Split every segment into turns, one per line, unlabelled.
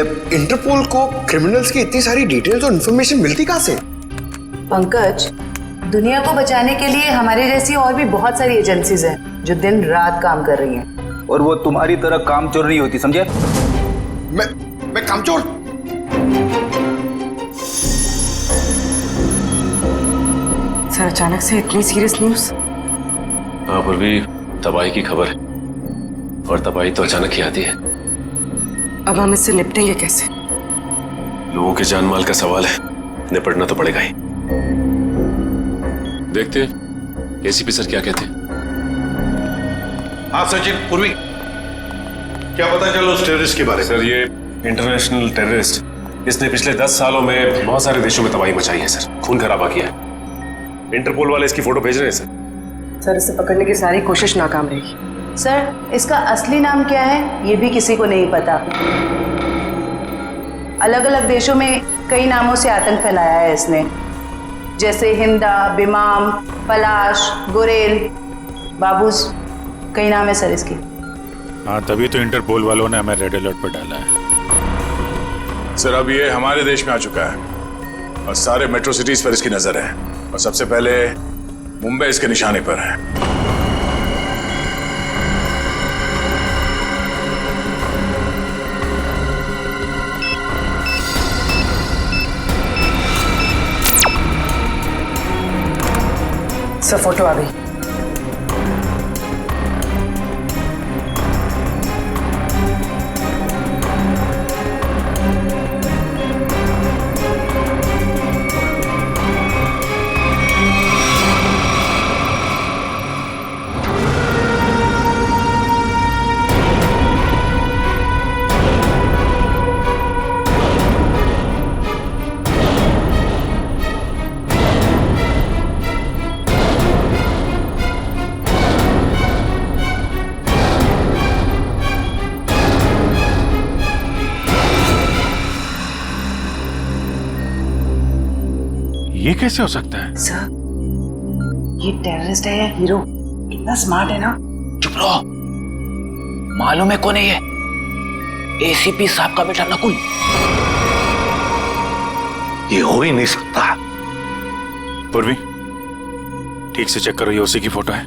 Interpole को criminals की इतनी सारी डिटेल्स और इन्फॉर्मेशन मिलती कहाँ से?
पंकज, दुनिया को बचाने के लिए हमारे जैसी और भी बहुत सारी एजेंसीज हैं जो दिन रात काम कर रही हैं।
और वो तुम्हारी तरह कामचोर नहीं होती, समझे?
मैं कामचोर?
सर, अचानक से इतनी सीरियस न्यूज़?
हाँ पूर्वी, तबाही की खबर है और तबाही तो अचानक ही आती है।
अब हम इससे निपटेंगे कैसे?
लोगों के जान माल का सवाल है, निपटना तो पड़ेगा ही। देखते एसीपी सर क्या कहते हैं।
हाँ सचिन, पूर्वी, क्या पता चला उस टेररिस्ट के बारे में?
सर ये इंटरनेशनल टेररिस्ट, इसने पिछले 10 सालों में बहुत सारे देशों में तबाही मचाई है सर, खून खराबा किया है। इंटरपोल वाले इसकी फोटो भेज रहे हैं
सर, इसे पकड़ने की सारी कोशिश नाकाम रही। सर, इसका असली नाम क्या है ये भी किसी को नहीं पता। अलग अलग देशों में कई नामों से आतंक फैलाया है इसने, जैसे हिंदा, बिमाम, पलाश, गुरेल, बाबूस, कई नाम है सर इसकी।
हाँ, तभी तो इंटरपोल वालों ने हमें रेड अलर्ट पर डाला है।
सर अब ये हमारे देश में आ चुका है और सारे मेट्रो सिटीज पर इसकी नजर है और सबसे पहले मुंबई इसके निशाने पर है।
सर, फोटो आ गई।
ये कैसे हो सकता है?
सर, ये टेररिस्ट है या हीरो? कितना स्मार्ट है ना।
चुप रहो, मालूम है कौन है ये? एसीपी साहब का बेटा नकुल। ये हो ही नहीं सकता।
पूर्वी, ठीक से चेक करो, ये उसी की फोटो है।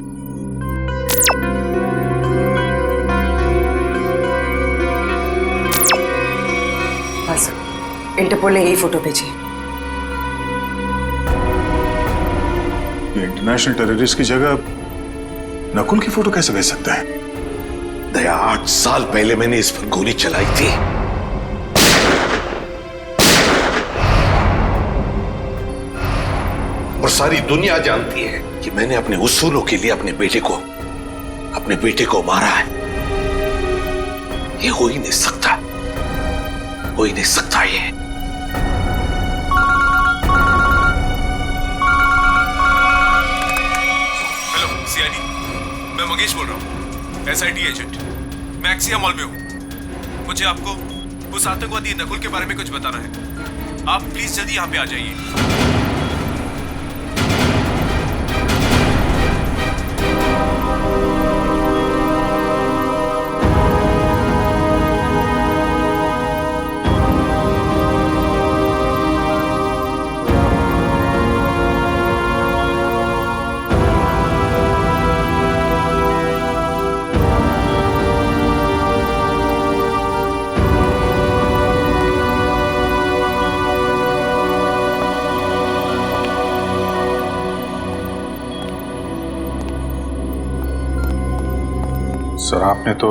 हाँ सर, इंटरपोल ने यही फोटो भेजी है।
इंटरनेशनल टेररिस्ट की जगह नकुल की फोटो कैसे भेज सकता है?
दया, 8 साल पहले मैंने इस पर गोली चलाई थी। और सारी दुनिया जानती है कि मैंने अपने उसूलों के लिए अपने बेटे को मारा है। ये हो ही नहीं सकता, हो ही नहीं सकता ये।
मैं मंगेश बोल रहा हूँ, एसआईटी एजेंट। मैं एक्सिया मॉल में हूँ। मुझे आपको उस आतंकवादी नकुल के बारे में कुछ बताना है। आप प्लीज जल्दी यहाँ पे आ जाइए।
सर, आपने तो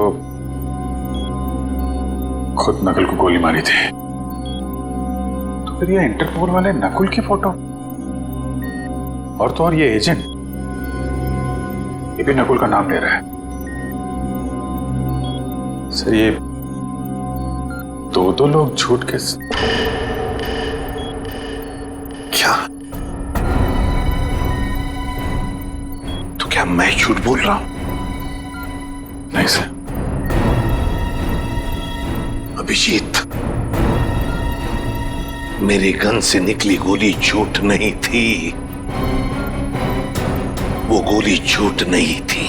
खुद नकुल को गोली मारी थी, तो फिर ये इंटरपोल वाले नकुल की फोटो और तो और ये एजेंट, ये भी नकुल का नाम ले रहा है। सर, ये दो लोग झूठ के
क्या? तो क्या मैं झूठ बोल रहा हूं?
नहीं सर।
अभिजीत, मेरे गन से निकली गोली झूठ नहीं थी। वो गोली झूठ नहीं थी।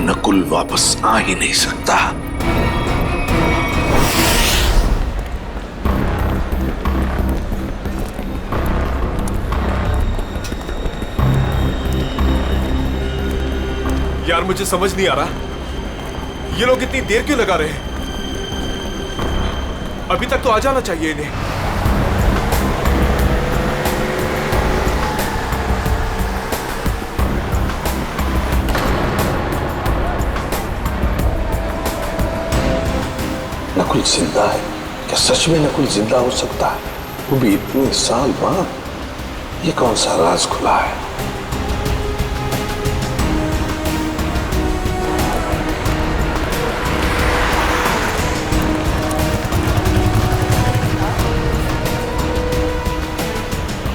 नकुल वापस आ ही नहीं सकता।
मुझे समझ नहीं आ रहा, ये लोग इतनी देर क्यों लगा रहे हैं? अभी तक तो आ जाना चाहिए इन्हें।
नकुल जिंदा है क्या? सच में नकुल जिंदा हो सकता है? वो भी इतने साल बाद? ये कौन सा राज खुला है?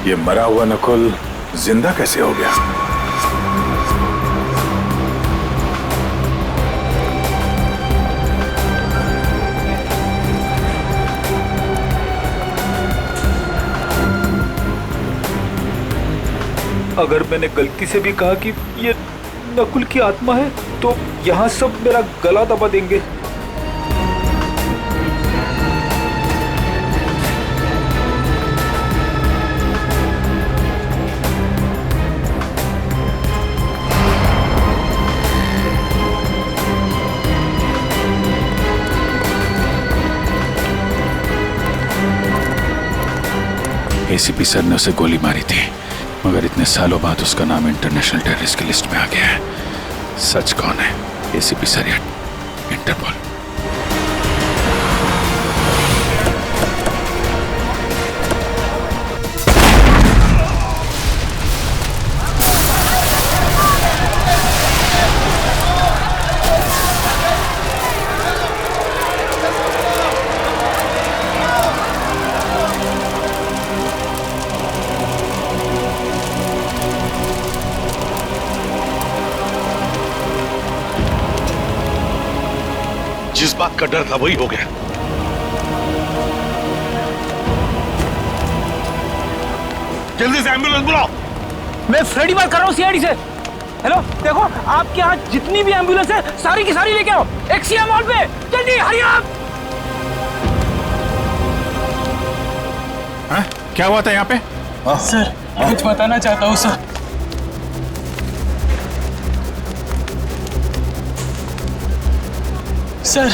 ये मरा हुआ नकुल जिंदा कैसे हो गया?
अगर मैंने गलती से भी कहा कि ये नकुल की आत्मा है तो यहाँ सब मेरा गला दबा देंगे।
एसीपी सर ने उसे गोली मारी थी, मगर इतने सालों बाद उसका नाम इंटरनेशनल टेररिस्ट की लिस्ट में आ गया है। सच कौन है, एसीपी सर या इंटरपोल?
जिस बात का डर था वही हो गया। जल्दी से एम्बुलेंस बुलाओ।
मैं फ्रेडी बात कर रहा हूँ सीआईडी से। हेलो, देखो आपके यहाँ जितनी भी एम्बुलेंस है सारी की सारी लेके आओ एक्सिया मॉल पे, जल्दी हरी आप।
क्या हुआ था यहाँ पे?
सर कुछ बताना चाहता हूँ सर। सर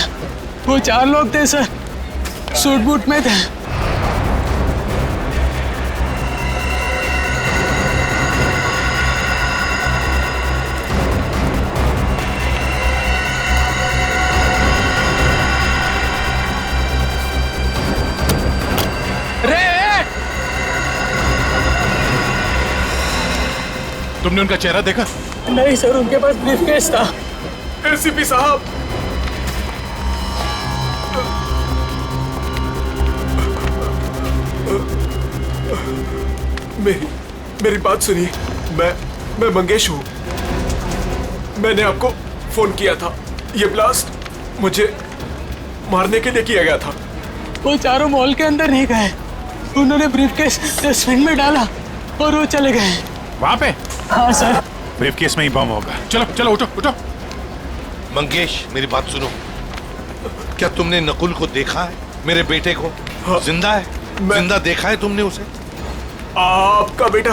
वो 4 लोग थे सर, सूट बूट में थे।
तुमने उनका चेहरा देखा?
नहीं सर, उनके पास ब्रीफकेस था।
एसीपी साहब, मेरी बात सुनिए। मैं मंगेश हूँ। मैंने आपको फोन किया था। ये ब्लास्ट मुझे मारने के लिए किया गया था।
वो चारों मॉल के अंदर नहीं गए, उन्होंने ब्रीफकेस डस्टबिन में डाला और वो चले गए।
वहां पे?
हाँ सर।
ब्रीफकेस में ही बम होगा। चलो चलो उठो उठो।
मंगेश मेरी बात सुनो, क्या तुमने नकुल को देखा है? मेरे बेटे को?
हाँ,
जिंदा है? जिंदा देखा है तुमने उसे?
आपका बेटा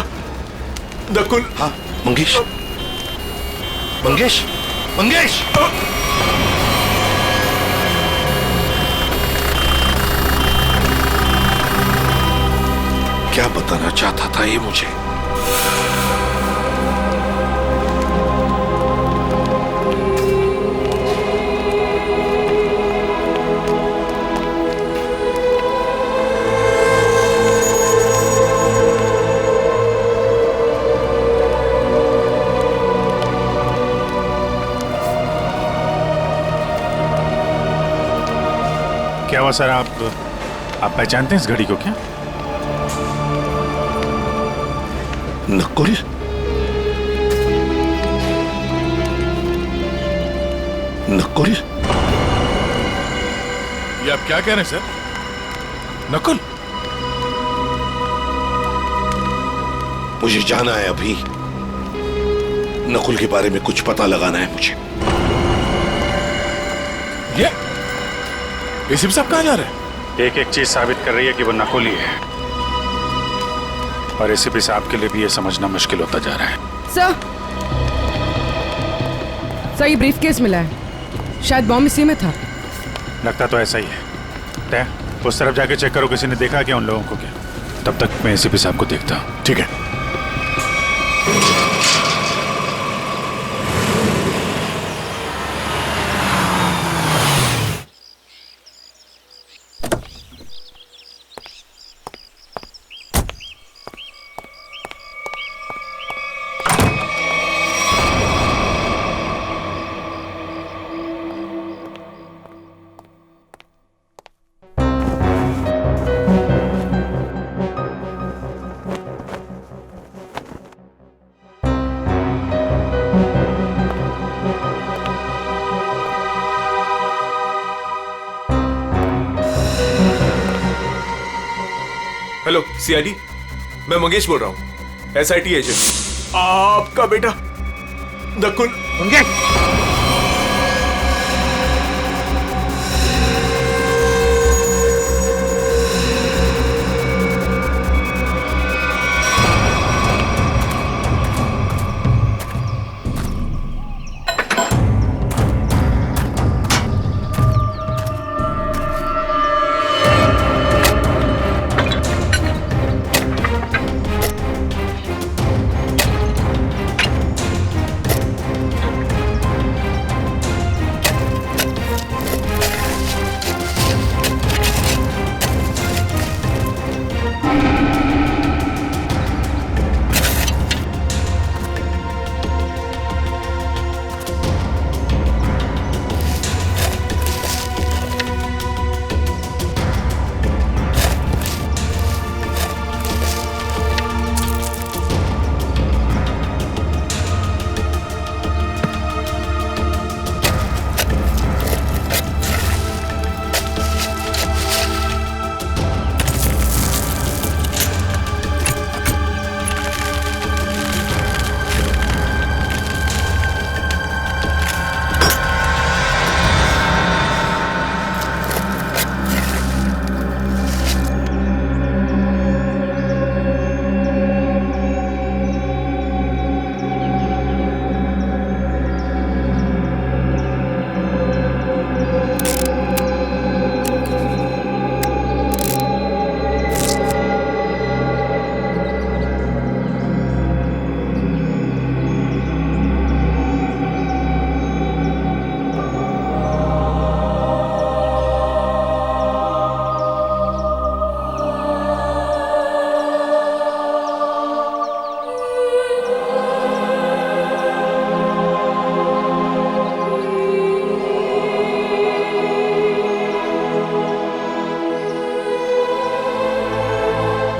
नकुल?
हाँ मंगेश, मंगेश, मंगेश। क्या बताना चाहता था ये मुझे?
क्या हुआ सर? आप पहचानते हैं इस घड़ी को क्या?
नकुल? नकुल?
ये आप क्या कह रहे हैं सर? नकुल?
मुझे जाना है अभी। नकुल के बारे में कुछ पता लगाना है मुझे।
ये एसीपी साहब कहाँ जा रहे हैं?
एक एक चीज साबित कर रही है कि वो नकुल ही है, और एसीपी साहब के लिए भी ये समझना मुश्किल होता जा रहा है।
सर,
सर ये ब्रीफकेस मिला है, शायद बॉम्ब इसी में था।
लगता तो ऐसा ही है। तय उस तरफ जाके चेक करो, किसी ने देखा क्या उन लोगों को क्या। तब तक मैं एसीपी साहब को देखता हूँ।
ठीक है।
हेलो सीआईडी, मैं मंगेश बोल रहा हूँ, एसआईटी एजेंट। आपका बेटा नकुल।
मंगेश,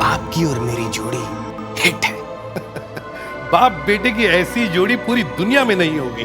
आपकी और मेरी जोड़ी हिट है।
बाप बेटे की ऐसी जोड़ी पूरी दुनिया में नहीं होगी।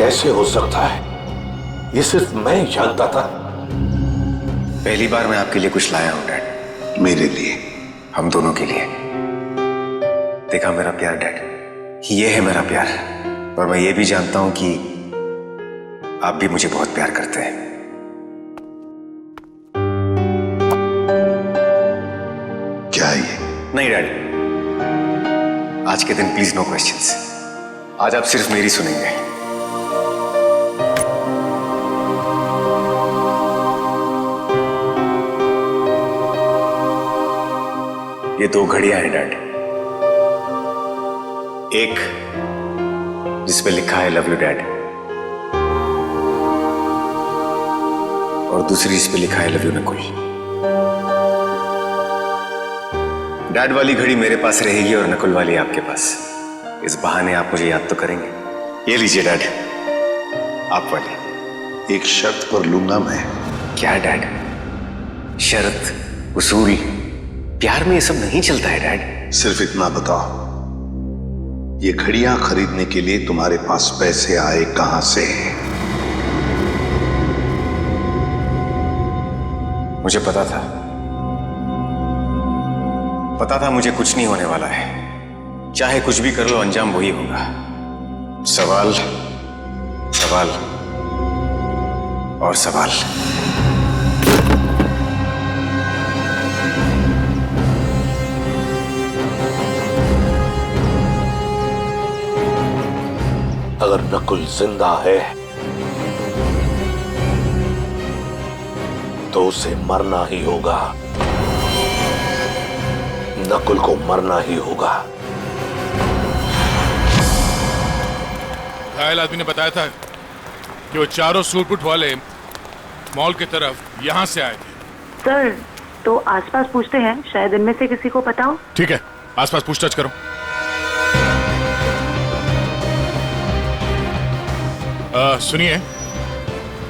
कैसे हो सकता है, ये सिर्फ मैं ही जानता था।
पहली बार मैं आपके लिए कुछ लाया हूं डैड।
मेरे लिए?
हम दोनों के लिए। देखा मेरा प्यार डैड, ये है मेरा प्यार। और मैं ये भी जानता हूं कि आप भी मुझे बहुत प्यार करते हैं।
क्या ये?
नहीं डैड, आज के दिन प्लीज नो क्वेश्चंस। आज आप सिर्फ मेरी सुनेंगे। ये 2 घड़ियां हैं डैड। एक जिस पे लिखा है लव यू डैड, और दूसरी जिस पे लिखा है लव यू नकुल। डैड वाली घड़ी मेरे पास रहेगी और नकुल वाली आपके पास। इस बहाने आप मुझे याद तो करेंगे। ये लीजिए डैड, आप वाली।
एक शर्त पर लूंगा मैं।
क्या डैड? शर्त, उसूल, प्यार में ये सब नहीं चलता है डैड।
सिर्फ इतना बताओ, ये घड़ियां खरीदने के लिए तुम्हारे पास पैसे आए कहां से?
मुझे पता था मुझे कुछ नहीं होने वाला है। चाहे कुछ भी कर लो, अंजाम वही होगा। सवाल, सवाल और सवाल।
अगर नकुल जिंदा है तो उसे मरना ही होगा। नकुल को मरना ही होगा।
घायल आदमी ने बताया था कि वो चारों सूटबूट वाले मॉल की तरफ यहां से आए थे।
सर, तो आसपास पूछते हैं, शायद इनमें से किसी को पता हो।
ठीक है, आसपास पूछताछ करो। सुनिए,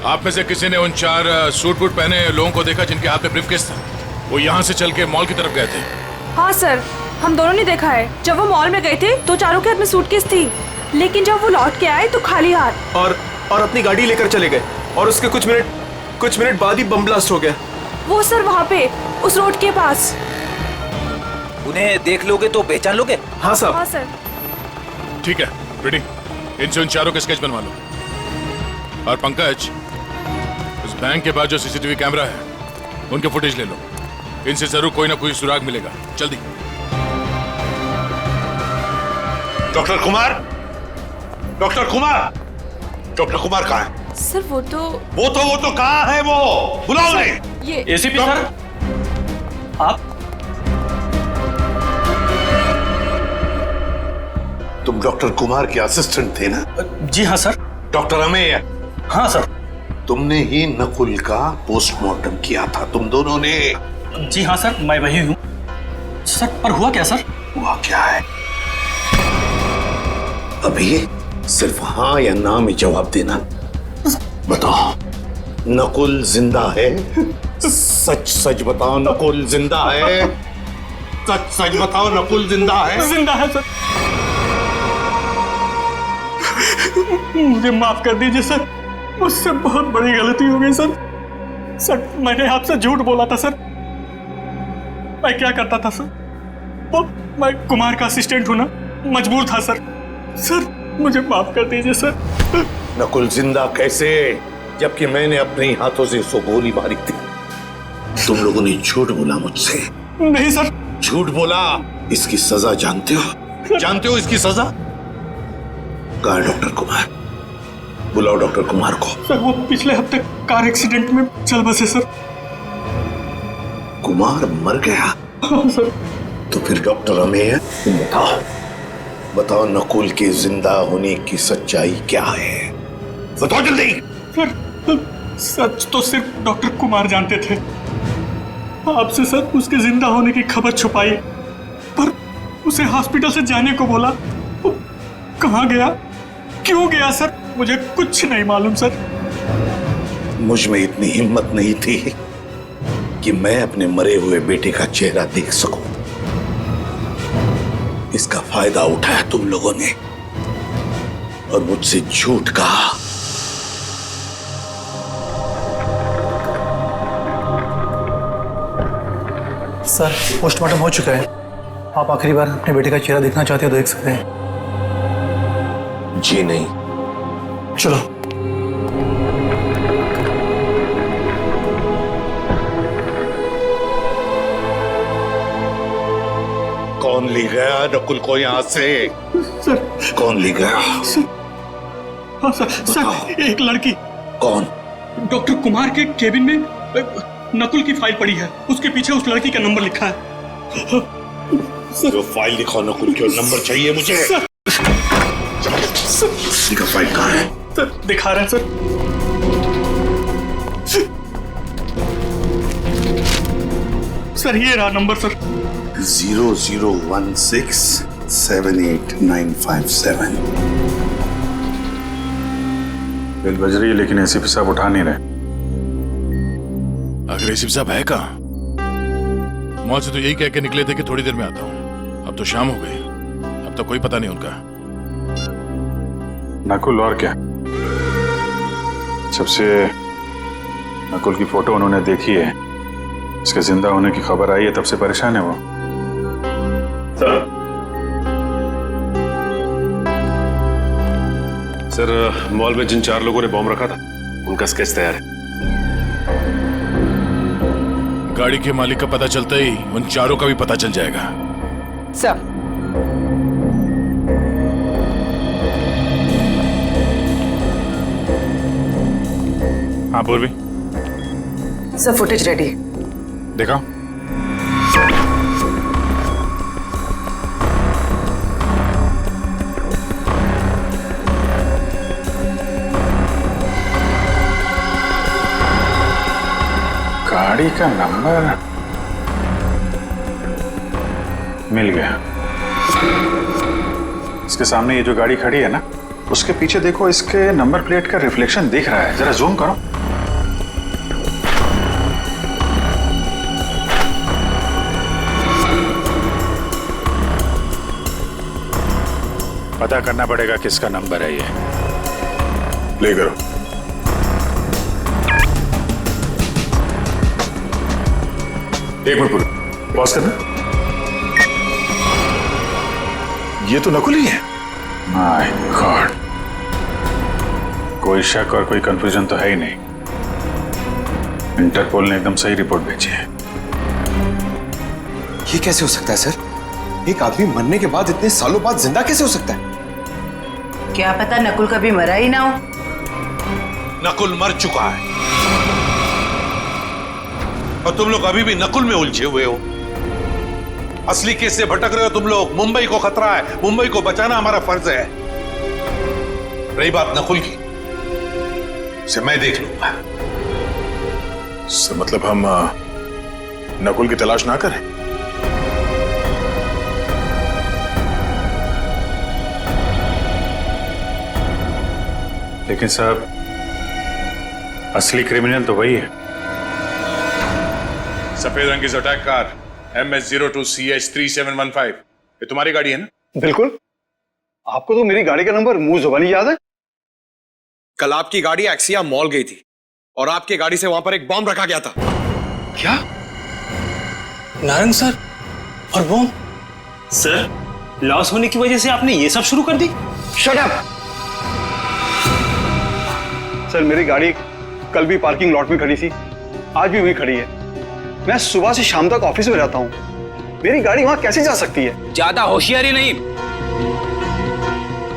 आप में से किसी ने उन 4 सूट बूट पहने लोगों को देखा जिनके हाथ में ब्रीफकेस था? वो यहाँ से चल के मॉल की तरफ गए थे।
हाँ सर, हम दोनों ने देखा है। जब वो मॉल में गए थे तो चारों के हाथ में सूटकेस थी, लेकिन जब वो लौट के आए तो खाली हाथ।
और अपनी गाड़ी लेकर चले गए और उसके कुछ मिनट बाद ही बम ब्लास्ट हो गया।
वो सर वहाँ पे उस रोड के पास।
उन्हें देख लोगे तो पहचान लोगे?
हाँ साहब।
हाँ सर।
ठीक है, रेडी। इनसे उन चारों के स्केच बनवा लो। और पंकज, उस बैंक के पास जो सीसीटीवी कैमरा है उनके फुटेज ले लो। इनसे जरूर कोई ना कोई सुराग मिलेगा। जल्दी।
Doctor Kumar, doctor Kumar, doctor Kumar कहाँ है?
सर वो तो
कहाँ है? वो बुलाओ उन्हें।
ये
एसीपी सर, आप?
तुम डॉक्टर कुमार के असिस्टेंट थे ना?
जी हाँ सर।
डॉक्टर अमेय?
हाँ सर।
तुमने ही नकुल का पोस्टमार्टम किया था, तुम दोनों ने?
जी हाँ सर, मैं वही हूँ। सर, पर हुआ क्या सर?
हुआ क्या है? अभी सिर्फ हाँ या ना में जवाब देना। बताओ, नकुल जिंदा है? सच सच बताओ, नकुल जिंदा है? सच सच बताओ, नकुल जिंदा है?
जिंदा है सर। मुझे माफ कर दीजिए सर, मुझसे बहुत बड़ी गलती हो गई सर। सर, मैंने आपसे झूठ बोला था सर। मैं क्या करता था सर? वो मैं कुमार का असिस्टेंट हूं ना, मजबूर था सर। सर, मुझे माफ कर दीजिए सर।
नकुल जिंदा कैसे, जबकि मैंने अपने हाथों से उसको गोली मारी थी? तुम लोगों ने झूठ बोला मुझसे।
नहीं सर।
झूठ बोला। इसकी सजा जानते हो? जानते हो इसकी सजा? कहाँ है डॉक्टर कुमार? बुलाओ डॉक्टर कुमार को।
सर, वो पिछले हफ्ते कार एक्सीडेंट में चल बसे सर।
कुमार मर गया?
हाँ सर।
तो फिर डॉक्टर अमेय, बताओ नकुल के जिंदा होने की सच्चाई क्या है? बताओ जल्दी।
सर, सच तो सिर्फ डॉक्टर कुमार जानते थे। आपसे सर उसके जिंदा होने की खबर छुपाई, पर उसे हॉस्पिटल से जाने को बोला। वो कहाँ गया, क्यों गया सर, मुझे कुछ नहीं मालूम सर।
मुझ में इतनी हिम्मत नहीं थी कि मैं अपने मरे हुए बेटे का चेहरा देख सकूं। इसका फायदा उठाया तुम लोगों ने और मुझसे झूठ कहा।
सर पोस्टमार्टम हो चुका है, आप आखिरी बार अपने बेटे का चेहरा देखना चाहते हो तो देख सकते हैं।
जी नहीं।
चलो।
कौन ले गया नकुल को यहाँ से?
सर
कौन ले गया?
हाँ सर एक लड़की।
कौन?
डॉक्टर कुमार के केबिन में नकुल की फाइल पड़ी है, उसके पीछे उस लड़की का नंबर लिखा है।
जो फाइल दिखाओ नकुल की, और नंबर चाहिए मुझे। दिखा फाइल कहाँ है?
सर दिखा रहे हैं सर। सर ये रहा नंबर सर।
0016789557।
बेल बज रही है लेकिन एसीपी साहब उठा नहीं रहे।
आखिर एसीपी साहब है कहाँ? मॉल से तो यही कह के निकले थे कि थोड़ी देर में आता हूँ। अब तो शाम हो गई, अब तो कोई पता नहीं उनका।
नकुल और क्या? सबसे नकुल की फोटो उन्होंने देखी है, इसके जिंदा होने की खबर आई है, तब से परेशान है वो।
सर मॉल में जिन 4 लोगों ने बॉम्ब रखा था उनका स्केच तैयार है।
गाड़ी के मालिक का पता चलता ही उन 4 का भी पता चल जाएगा।
सर
हाँ पूर्वी,
सर फुटेज रेडी।
देखा? गाड़ी का नंबर मिल गया। इसके सामने ये जो गाड़ी खड़ी है ना, उसके पीछे देखो, इसके नंबर प्लेट का रिफ्लेक्शन दिख रहा है। जरा जूम करो। पता करना पड़ेगा किसका नंबर है ये।
प्ले करो।
एक मिनट पॉज करना।
ये तो नकुल ही है।
माय गॉड, कोई शक और कोई कंफ्यूजन तो है ही नहीं। इंटरपोल ने एकदम सही रिपोर्ट भेजी है।
ये कैसे हो सकता है सर? एक आदमी मरने के बाद इतने सालों बाद जिंदा कैसे हो सकता है?
क्या पता नकुल कभी मरा ही ना हो।
नकुल मर चुका है और तुम लोग अभी भी नकुल में उलझे हुए हो। असली केस से भटक रहे हो तुम लोग। मुंबई को खतरा है, मुंबई को बचाना हमारा फर्ज है। रही बात नकुल की, से मैं देख लूंगा।
सर मतलब हम नकुल की तलाश ना करें?
लेकिन साहब असली क्रिमिनल तो वही है।
सफेद रंग की अटैक कार MS02CH3715, ये तुम्हारी गाड़ी है ना?
बिल्कुल। आपको तो मेरी गाड़ी का नंबर मुंह जुबानी याद है।
कल आपकी गाड़ी एक्सिया मॉल गई थी और आपकी गाड़ी से वहां पर एक बॉम्ब रखा गया था।
क्या? नारंग सर और बॉम्ब?
सर लॉस होने की वजह से आपने ये सब शुरू कर दी?
Shut up! सर मेरी गाड़ी कल भी पार्किंग लॉट में खड़ी थी, आज भी वहीं खड़ी है। मैं सुबह से शाम तक ऑफिस में रहता हूं, मेरी गाड़ी वहां कैसे जा सकती है?
ज्यादा होशियारी नहीं।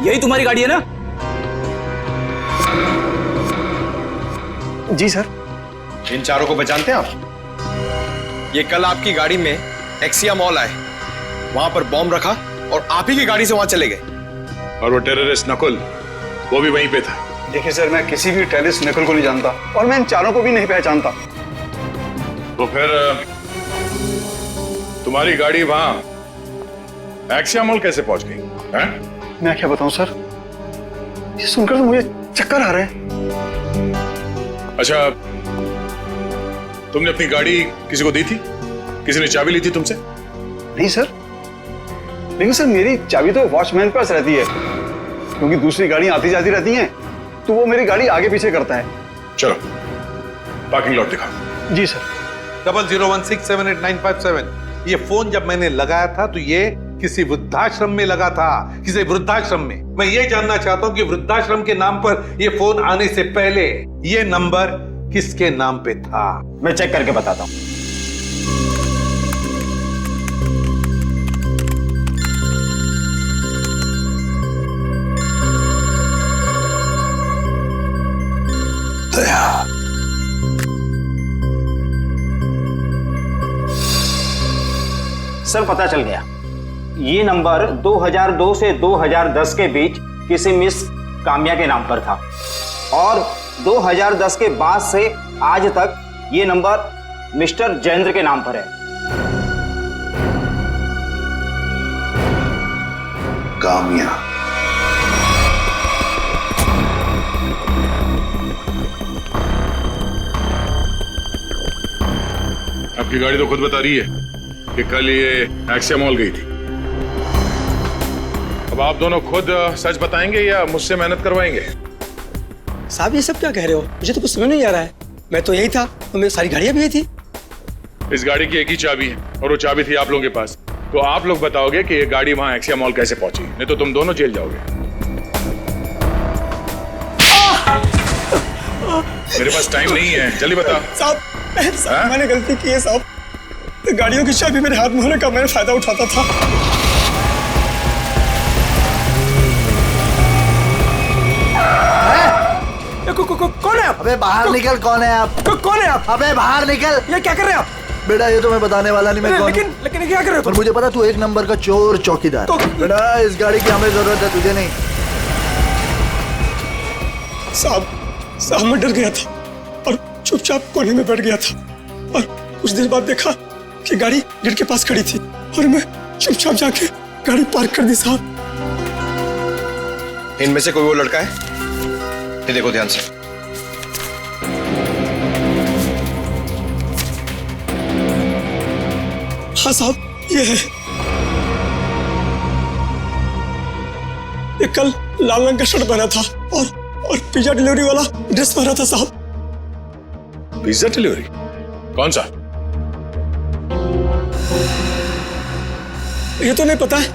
यही तुम्हारी गाड़ी है ना?
जी सर।
इन 4 को पहचानते हैं आप? ये कल आपकी गाड़ी में एक्सिया मॉल आए, वहां पर बॉम्ब रखा और आप ही की गाड़ी से वहां चले गए।
और वो टेररिस्ट नकुल, वो भी वहीं पे था।
देखिए सर, मैं किसी भी टेररिस्ट नकुल को नहीं जानता और मैं इन 4 को भी नहीं पहचानता।
तो फिर तुम्हारी गाड़ी वहां एक्सिया मॉल कैसे पहुंच गई?
मैं क्या बताऊं सर, ये सुनकर तो मुझे चक्कर आ रहे हैं।
अच्छा, तुमने अपनी गाड़ी किसी को दी थी? किसी ने चाबी ली थी तुमसे?
नहीं सर, लेकिन सर मेरी चाबी तो वॉचमैन के पास रहती है, क्योंकि दूसरी गाड़ियां आती जाती रहती हैं, तो वो मेरी गाड़ी आगे पीछे करता है।
चलो पार्किंग लॉट दिखाओ।
जी सर।
0016789557
ये फोन जब मैंने लगाया था तो ये किसी वृद्धाश्रम में लगा था, किसी वृद्धाश्रम में। मैं ये जानना चाहता हूं कि वृद्धाश्रम के नाम पर ये फोन आने से पहले ये नंबर किसके नाम पे था?
मैं चेक करके बताता हूं। सर पता चल गया, ये नंबर 2002 से 2010 के बीच किसी मिस काम्या के नाम पर था और 2010 के बाद से आज तक ये नंबर मिस्टर जयेंद्र के नाम पर है।
काम्या,
आपकी गाड़ी तो खुद बता रही है कि कल ये एक्सिया मॉल गई थी। अब आप दोनों खुद सच बताएंगे या मुझसे मेहनत करवाएंगे?
साहब ये सब क्या कह रहे हो? मुझे तो कुछ समझ नहीं आ रहा है। मैं तो यही था और मेरी सारी गाड़ियां भी यही थी।
इस गाड़ी की एक ही चाबी है और वो चाबी थी आप लोगों के पास। तो आप लोग बताओगे कि ये गाड़ी वहां एक्सिया मॉल कैसे पहुंची, नहीं तो तुम दोनों जेल जाओगे। मेरे पास टाइम नहीं है, जल्दी बता।
साहब मैंने गलती की है साहब। गाड़ियों की चाबी मेरे हाथ में होने का मैं फायदा उठाता था। कौन है आप?
अबे बाहर निकल, कौन है आप?
कौन है आप?
अबे बाहर निकल।
ये क्या कर रहे हैं आप?
बेटा ये तो मैं बताने वाला नहीं, मैं कौन हूं।
लेकिन क्या कर रहे हो?
पर मुझे पता तू एक नंबर का चोर चौकीदार। बेटा इस गाड़ी की हमें जरूरत है, तुझे नहीं।
साहब मैं डर गया था और चुपचाप कोने में बैठ गया था और कुछ देर बाद देखा कि गाड़ी गेट के पास खड़ी थी और मैं चुपचाप जाके गाड़ी पार्क कर दी। साहब
इनमें से कोई वो लड़का है? ये देखो ध्यान से।
हाँ साहब ये है। ये कल लाल रंग का शर्ट पहना था और पिज्जा डिलीवरी वाला ड्रेस पहना था। साहब
पिज्जा डिलीवरी कौन सा?
ये तो नहीं पता है,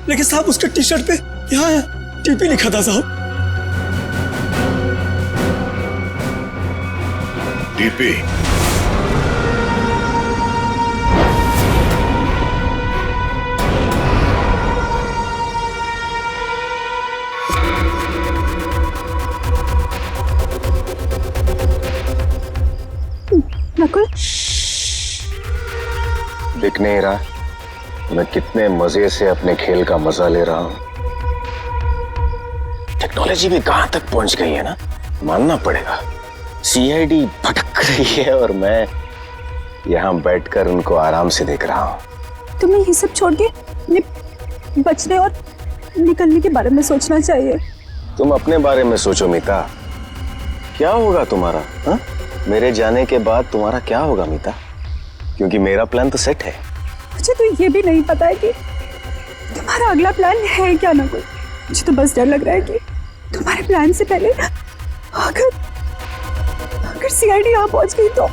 लेकिन साहब उसके टी शर्ट पे यहाँ टीपी लिखा था। साहब
टीपी?
नकुल
दिख नहीं रहा मैं कितने मजे से अपने खेल का मजा ले रहा हूं। टेक्नोलॉजी भी कहां तक पहुंच गई है ना, मानना पड़ेगा। सीआईडी भटक रही है और मैं यहां बैठकर उनको आराम से देख रहा हूं।
तुम्हें ये सब छोड़ के बचने और निकलने के बारे में सोचना चाहिए।
तुम अपने बारे में सोचो मीता, क्या होगा तुम्हारा? हा? मेरे जाने के बाद तुम्हारा क्या होगा मीता? क्योंकि मेरा प्लान तो सेट है।
मुझे तो ये भी नहीं पता है कि तुम्हारा अगला प्लान है क्या ना कोई। मुझे तो बस डर लग रहा है कि तुम्हारे प्लान से पहले अगर सीआईडी यहाँ पहुंच गई तो।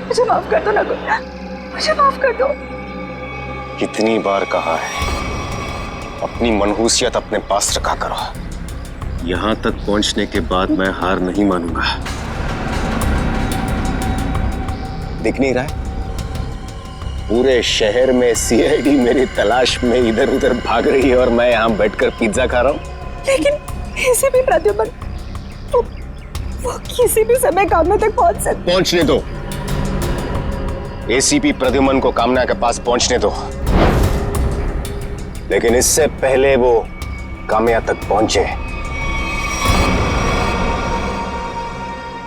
मुझे माफ कर दो नकुल, मुझे माफ कर दो।
कितनी बार कहा है अपनी मनहूसियत अपने पास रखा करो। यहां तक पहुंचने के बाद मैं हार नहीं मानूंगा। दिख नहीं रहा है? पूरे शहर में सीआईडी मेरी तलाश में इधर उधर भाग रही है और मैं यहां बैठकर पिज्जा खा रहा हूं।
लेकिन ऐसे भी प्रद्युमन वो किसी भी समय कामना तक पहुंच सकते।
पहुंचने दो, एसीपी प्रद्युमन को कामना के पास पहुंचने दो, लेकिन इससे पहले वो कामया तक पहुंचे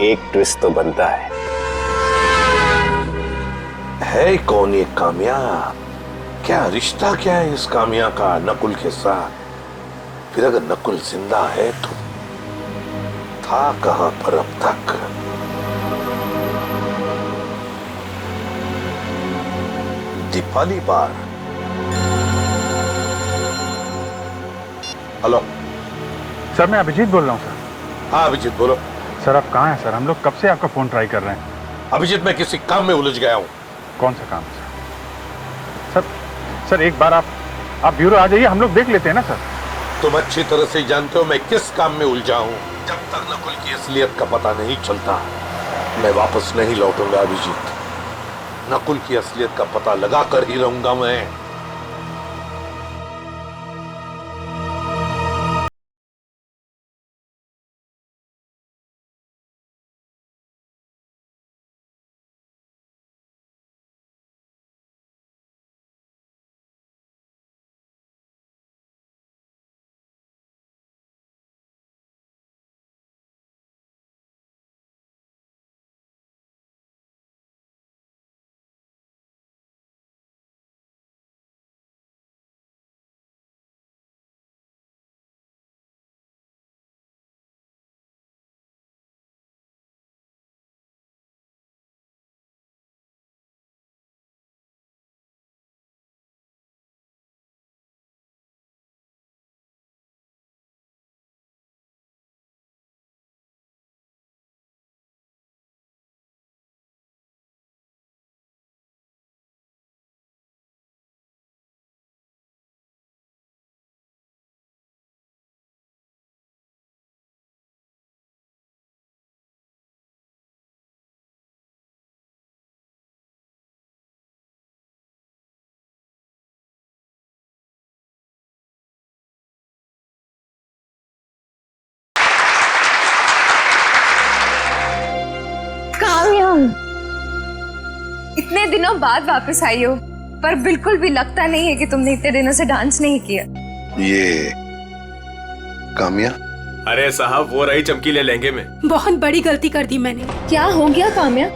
एक ट्विस्ट तो बनता
है कौन ये कामया? क्या रिश्ता क्या है इस कामया का नकुल के साथ? फिर अगर नकुल जिंदा है तो था कहां पर अब तक? पहली बार। हेलो
सर, मैं अभिजीत बोल रहा हूँ सर।
हाँ अभिजीत बोलो।
सर आप कहाँ हैं सर? हम लोग कब से आपका फोन ट्राई कर रहे हैं।
अभिजीत मैं किसी काम में उलझ गया हूँ।
कौन सा काम है सर? सर एक बार आप ब्यूरो आ जाइए, हम लोग देख लेते हैं ना सर।
तुम अच्छी तरह से जानते हो मैं किस काम में उलझा हूँ। जब तक नकुल की असलियत का पता नहीं चलता मैं वापस नहीं लौटूंगा अभिजीत। नकुल की असलियत का पता लगा कर ही रहूंगा मैं।
इतने दिनों बाद वापस आई हो, पर बिल्कुल भी लगता नहीं है कि तुमने इतने दिनों से डांस नहीं किया।
ये काम्या?
अरे साहब वो रही चमकीले लहंगे में।
बहुत बड़ी गलती कर दी मैंने। क्या हो गया काम्या?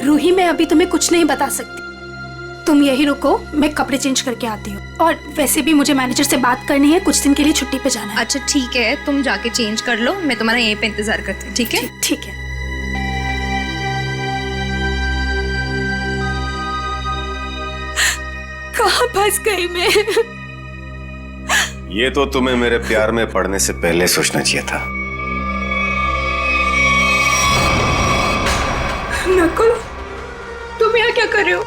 रूही, मैं अभी तुम्हें कुछ नहीं बता सकती। तुम यही रुको, मैं कपड़े चेंज करके आती हूँ। और वैसे भी मुझे मैनेजर से बात करनी है, कुछ दिन के लिए छुट्टी पे जाना है।
अच्छा ठीक है, तुम जाके चेंज कर लो, मैं तुम्हारा यहीं पे इंतजार करती हूँ। ठीक है?
ठीक है। कहाँ फंस गई मैं?
ये तो तुम्हें मेरे प्यार में पड़ने से पहले सोचना चाहिए था।
नकुल, तुम यहाँ क्या कर रहे हो?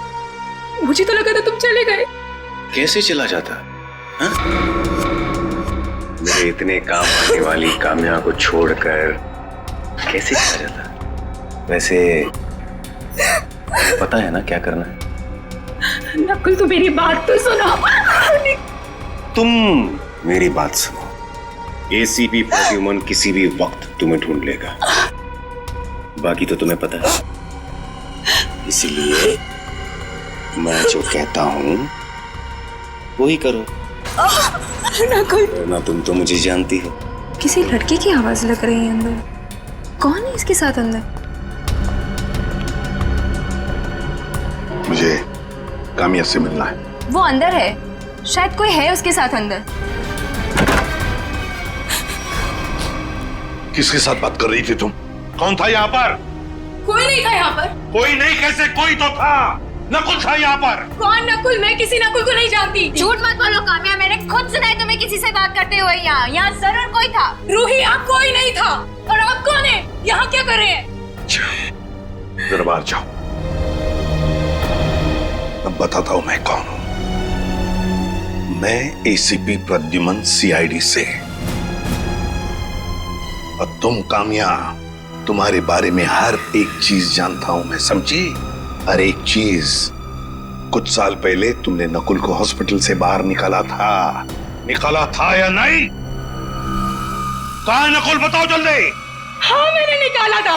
मुझे तो लगा था तुम चले गए।
कैसे चला जाता? हा? मेरे इतने काम आने वाली काम्या को छोड़कर कैसे चला जाता? वैसे पता है ना क्या करना है?
नकुल, तू मेरी बात तो सुनो।
तुम मेरी बात सुनो। एसीपी प्रद्युमन किसी भी वक्त तुम्हें ढूंढ लेगा, बाकी तो तुम्हें पता है। इसलिए मैं जो कहता हूँ वही करो।
नकुल,
ना तुम तो मुझे जानती हो।
किसी लड़के की आवाज लग रही है अंदर। कौन है इसके साथ अंदर?
मुझे काम्या से मिलना है।
वो अंदर है, शायद कोई है उसके साथ अंदर।
किसके साथ बात कर रही थी तुम? कौन था यहाँ पर?
कोई नहीं था यहाँ पर।
कोई नहीं कैसे? कोई तो था। नकुल था यहाँ पर।
कौन नकुल? मैं किसी नकुल को नहीं जानती।
झूठ मत बोलो काम्या, मैंने खुद सुना है तुम्हें किसी से बात करते हुए। यहाँ जरूर कोई था।
रूही, यहाँ कोई नहीं था। और आप कौन है? यहाँ क्या कर रहे हैं?
जरा बाहर जाओ, अब बताता हूं मैं कौन हूं। मैं एसीपी प्रद्युमन सीआईडी से। और तुम काम्या, तुम्हारे बारे में हर एक चीज जानता हूं मैं, समझी? हर एक चीज। कुछ साल पहले तुमने नकुल को हॉस्पिटल से बाहर निकाला था या नहीं? कहां है नकुल? बताओ जल्दी।
हाँ, मैंने निकाला था।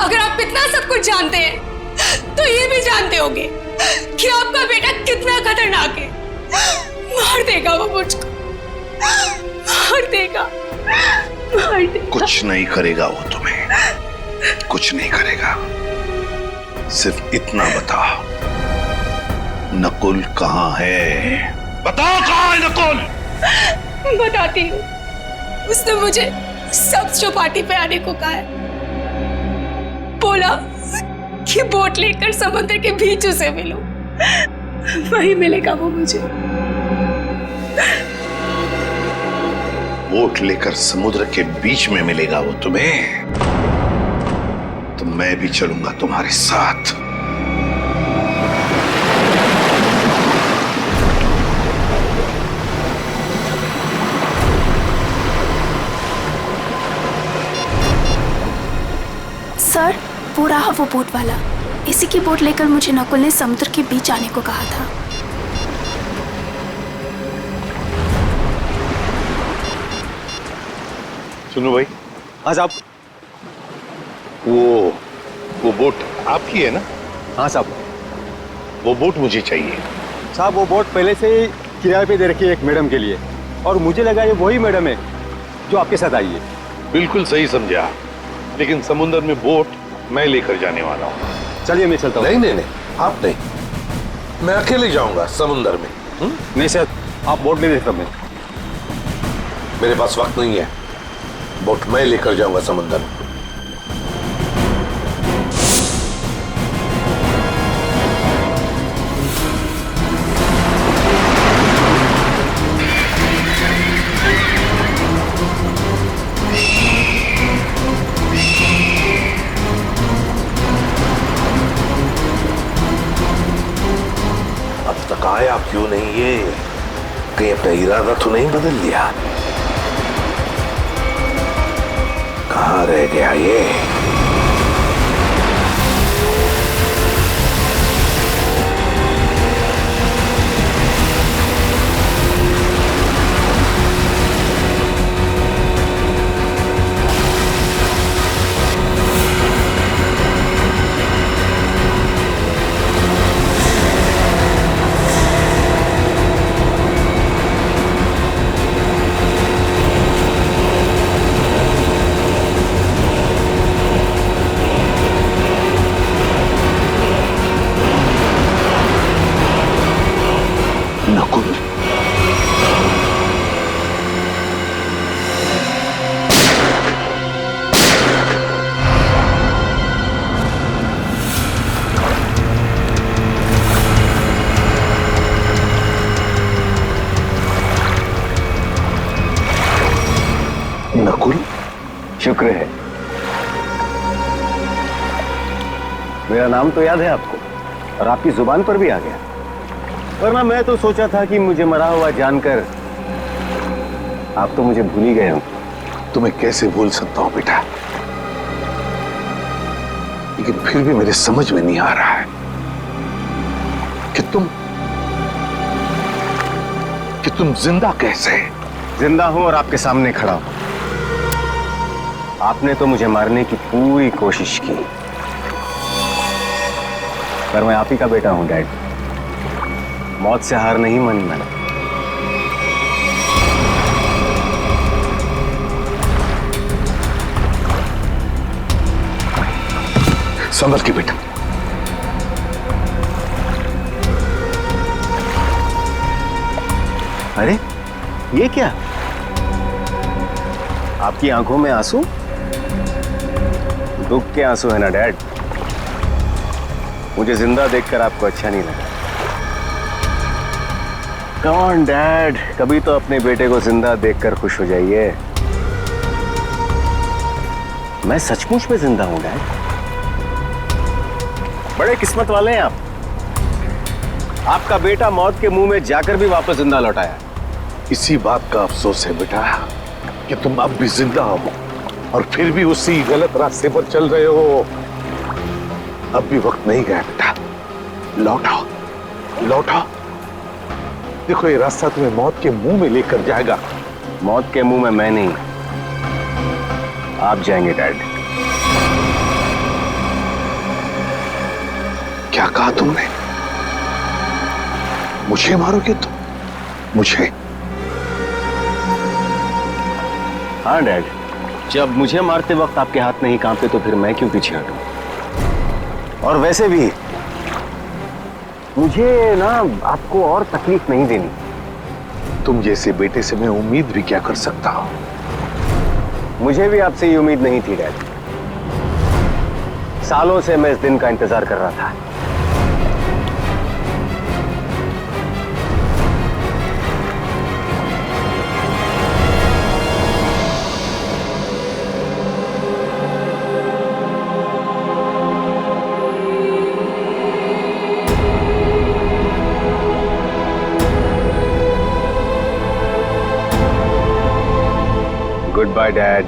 अगर आप इतना सब कुछ जानते हैं तो ये भी जानते होंगे कि आपका बेटा कितना खतरनाक है। मार देगा वो मुझको, मार देगा।
कुछ नहीं करेगा वो तुम्हें, कुछ नहीं करेगा। सिर्फ इतना बताओ, नकुल कहाँ है? बताओ कहाँ है नकुल?
बताती हूँ। उसने मुझे सब पार्टी पे आने को कहा है। बोला कि बोट लेकर समुद्र के बीच उसे मिलो। वही मिलेगा वो मुझे।
बोट लेकर समुद्र के बीच में मिलेगा वो तुम्हें, तो मैं भी चलूंगा तुम्हारे साथ।
सर, वो रहा वो बोट वाला। इसी की बोट लेकर मुझे नकुल ने समुद्र के बीच आने को कहा था।
सुनो भाई, आज आप वो बोट आपकी है ना?
हाँ साहब,
वो बोट मुझे चाहिए।
साहब वो बोट पहले से ही किराए पे दे रखी है एक मैडम के लिए, और मुझे लगा ये वही मैडम है जो आपके साथ आई है।
बिल्कुल सही समझा, लेकिन समुद्र में बोट मैं लेकर जाने वाला हूँ।
चलिए मैं चलता हूँ।
नहीं, आप नहीं, मैं अकेले जाऊंगा समुद्र में।
नहीं सर, आप बोट ले दे सब में।
मेरे पास वक्त नहीं है, बोट मैं लेकर जाऊंगा समुद्र में। आया क्यों नहीं ये? कहीं अपना इरादा तो नहीं बदल लिया? कहां रह गया ये? नकुल,
शुक्र है। मेरा नाम तो याद है आपको, और आपकी जुबान पर भी आ गया, वरना मैं तो सोचा था कि मुझे मरा हुआ जानकर आप तो मुझे भूल ही गए हो।
तुम्हें कैसे भूल सकता हूं बेटा, लेकिन फिर भी मेरे समझ में नहीं आ रहा है कि तुम जिंदा कैसे?
जिंदा हूं और आपके सामने खड़ा हूं। आपने तो मुझे मारने की पूरी कोशिश की, पर मैं आप ही का बेटा हूं डैड। मौत से हार नहीं मानी मैंने।
संभल के बेटा।
अरे ये क्या? आपकी आंखों में आंसू? दुख के आंसू है ना डैड? मुझे जिंदा देखकर आपको अच्छा नहीं लगा। कम ऑन डैड, कभी तो अपने बेटे को जिंदा देखकर खुश हो जाइए। मैं सचमुच में जिंदा हूं डैड। बड़े किस्मत वाले हैं आप। आपका बेटा मौत के मुंह में जाकर भी वापस जिंदा लौट आया।
इसी बात का अफसोस है बेटा कि तुम अब भी जिंदा हो और फिर भी उसी गलत रास्ते पर चल रहे हो। अब भी वक्त नहीं गया बेटा, लौटाओ लौटाओ। देखो ये रास्ता तुम्हें मौत के मुंह में लेकर जाएगा।
मौत के मुंह में मैं नहीं, आप जाएंगे डैड।
क्या कहा तुमने? मुझे मारोगे तुम? मुझे?
हाँ डैड, जब मुझे मारते वक्त आपके हाथ नहीं कांपते तो फिर मैं क्यों पीछे हटूं? और वैसे भी मुझे ना आपको और तकलीफ नहीं देनी।
तुम जैसे बेटे से मैं उम्मीद भी क्या कर सकता हूं?
मुझे भी आपसे ये उम्मीद नहीं थी डैड। सालों से मैं इस दिन का इंतजार कर रहा था। Bye dad.